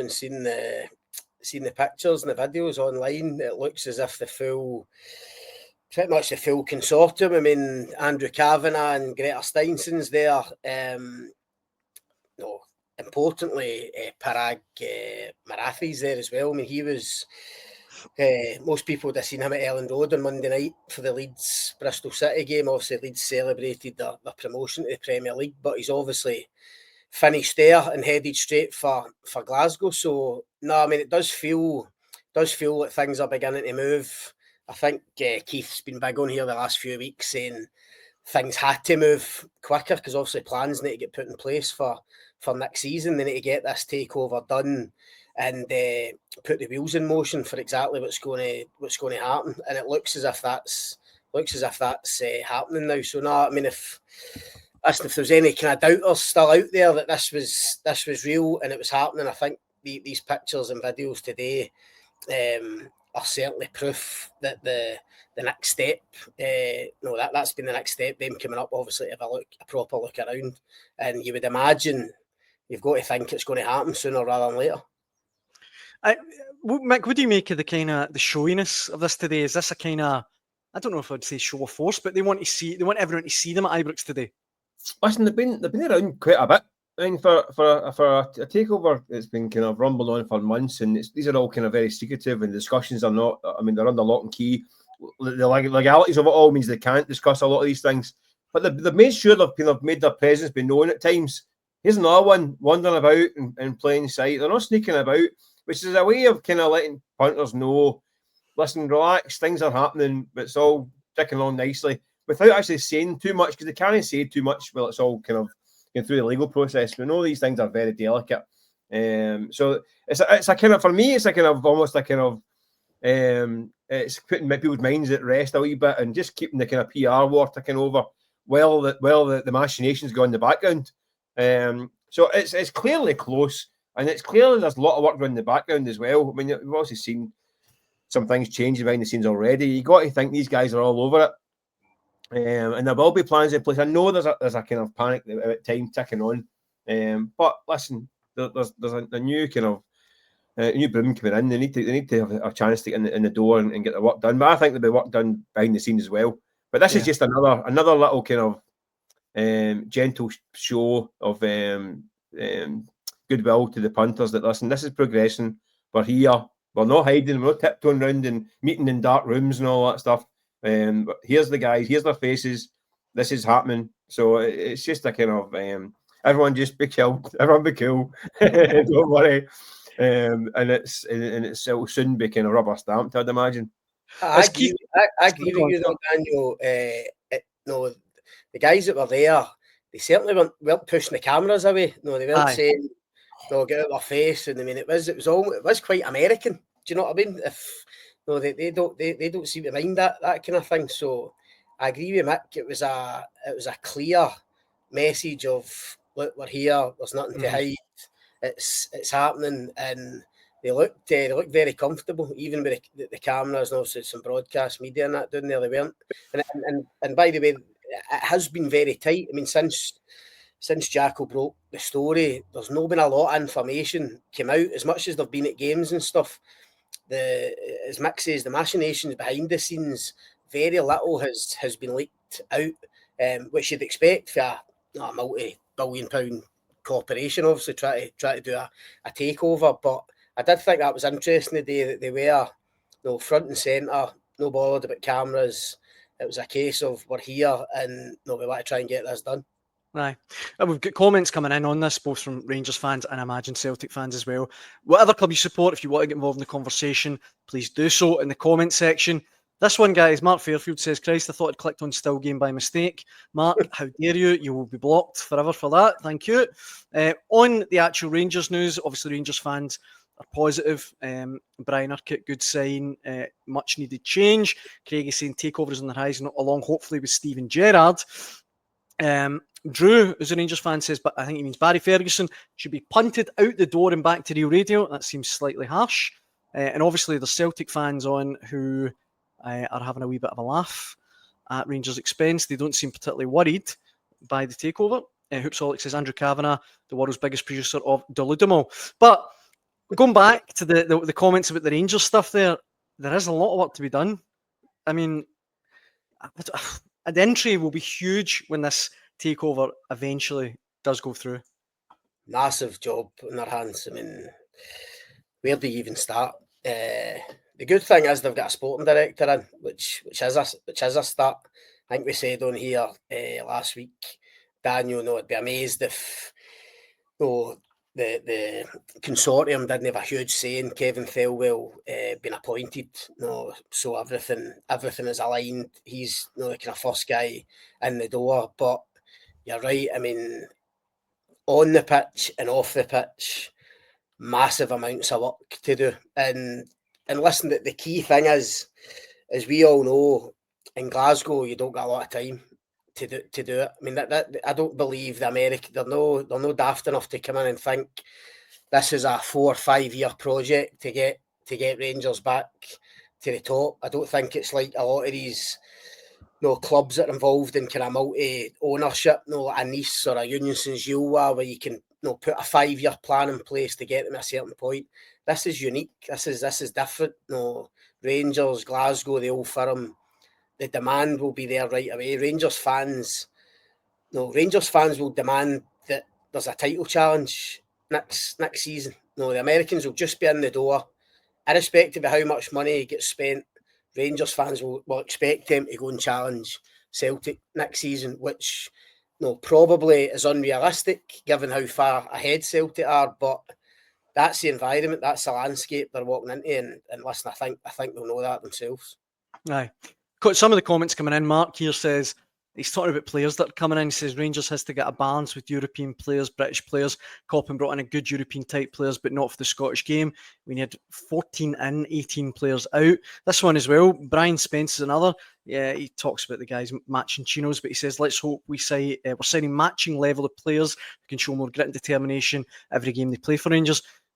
and seen the pictures and the videos online, it looks as if pretty much the full consortium. I mean, Andrew Cavenagh and Greta Steinson's there. Importantly, Paraag Marathe's there as well. I mean, he was. Most people would have seen him at Elland Road on Monday night for the Leeds Bristol City game. Obviously, Leeds celebrated their promotion to the Premier League, but he's obviously finished there and headed straight for Glasgow. So no, I mean, it does feel like things are beginning to move. I think Keith's been big on here the last few weeks saying things had to move quicker because obviously plans need to get put in place for next season. They need to get this takeover done and put the wheels in motion for exactly what's going to happen. And it looks as if that's happening now. So no, I mean, if there's any kind of doubters still out there that this was real and it was happening, I think these pictures and videos today are certainly proof that the next step, that's been the next step. Them coming up, obviously, to have a proper look around, and you would imagine you've got to think it's going to happen sooner rather than later. Mick, what do you make of the kind of the showiness of this today? Is this a kind of, I don't know if I'd say show of force, but they want everyone to see them at Ibrox today? Listen, they've been around quite a bit. I mean, for a takeover, it's been kind of rumbled on for months, and these are all kind of very secretive, and discussions are not. I mean, they're under lock and key. The legalities of it all means they can't discuss a lot of these things, but they've made sure they've made their presence be known at times. Here's another one wandering about in plain sight. They're not sneaking about, which is a way of kind of letting punters know, listen, relax, things are happening, but it's all ticking along nicely without actually saying too much, because they can't say too much while it's all kind of going through the legal process. We know these things are very delicate. So it's a kind of, for me, it's a kind of almost a kind of, it's putting people's minds at rest a wee bit and just keeping the kind of PR war ticking over while the machinations go in the background. So it's clearly close, and it's clearly there's a lot of work going in the background as well. I mean, we've also seen some things changing behind the scenes already. You got to think these guys are all over it. And there will be plans in place. I know there's a kind of panic at time ticking on. But listen, there's a new kind of new broom coming in. They need to have a chance to get in the door and get the work done. But I think there'll be work done behind the scenes as well. But this is just another little kind of gentle show of goodwill to the punters that listen, this is progressing. We're here. We're not hiding. We're not tiptoeing around and meeting in dark rooms and all that stuff. But here's the guys, here's their faces, this is happening. So it's just a kind of everyone just be chilled, everyone be cool, don't worry. And it'll soon be kind of rubber stamped, I'd imagine. I agree with you though, Daniel. The guys that were there, they certainly weren't pushing the cameras away. No, they weren't saying, no, get out of their face. And I mean, it was quite American. Do you know what I mean? They don't seem to mind that kind of thing. So I agree with Mick. It was a clear message of, look, we're here. There's nothing to hide. It's happening, and they looked very comfortable, even with the cameras and also some broadcast media and that down there. They weren't. And by the way, it has been very tight. I mean, since Jacko broke the story, there's not been a lot of information came out, as much as they've been at games and stuff. As Mick says, the machinations behind the scenes, very little has been leaked out, which you'd expect for a multi-billion-pound corporation, obviously try to do a takeover. But I did think that was interesting the day that they were, front and centre, no bothered about cameras. It was a case of, we're here and we want to try and get this done. Right. We've got comments coming in on this, both from Rangers fans and I imagine Celtic fans as well. Whatever club you support, if you want to get involved in the conversation, please do so in the comment section. This one, guys, Mark Fairfield says, Christ, I thought I'd clicked on Still Game by mistake. Mark, how dare you? You will be blocked forever for that. Thank you. On the actual Rangers news, obviously Rangers fans are positive. Brian Urquhart, good sign. Much needed change. Craig is saying takeovers on the horizon, along hopefully with Steven Gerrard. Drew, who's a Rangers fan, says, but I think he means Barry Ferguson should be punted out the door and back to Real Radio. That seems slightly harsh. And obviously there's Celtic fans on who are having a wee bit of a laugh at Rangers' expense. They don't seem particularly worried by the takeover. Hoopsaholic says Andrew Cavenagh, the world's biggest producer of Deludimo. But Going back to the comments about the Rangers stuff there is a lot of work to be done. I mean, the entry will be huge when this takeover eventually does go through. Massive job in their hands. I mean, where do you even start? The good thing is they've got a sporting director in, which is a start. I think we said on here last week, Daniel, I'd be amazed if the consortium didn't have a huge say in Kevin Thelwell being appointed. So everything is aligned. He's the kind of first guy in the door. But you're right. I mean, on the pitch and off the pitch, massive amounts of work to do. And listen, the key thing is, as we all know, in Glasgow, you don't got a lot of time to do it. I mean, that I don't believe they're no daft enough to come in and think this is a 4 or 5 year project to get Rangers back to the top. I don't think it's like a lot of these clubs that are involved in kind of multi ownership, like a Nice or a Union Saint-Gilloise, where you can put a 5 year plan in place to get them at a certain point. This is unique. This is different. Rangers, Glasgow, the old firm. The demand will be there right away. Rangers fans will demand that there's a title challenge next season. The Americans will just be in the door, irrespective of how much money gets spent. Rangers fans will expect them to go and challenge Celtic next season, which probably is unrealistic given how far ahead Celtic are. But that's the environment, that's the landscape they're walking into, and listen, I think they'll know that themselves. Aye. Some of the comments coming in, Mark here says, he's talking about players that are coming in. He says Rangers has to get a balance with European players, British players. Coppin brought in a good European type players, but not for the Scottish game. We need 14 in, 18 players out. This one as well, Brian Spence is another. Yeah, he talks about the guys matching chinos, but he says, let's hope we're signing matching level of players who can show more grit and determination every game they play for Rangers.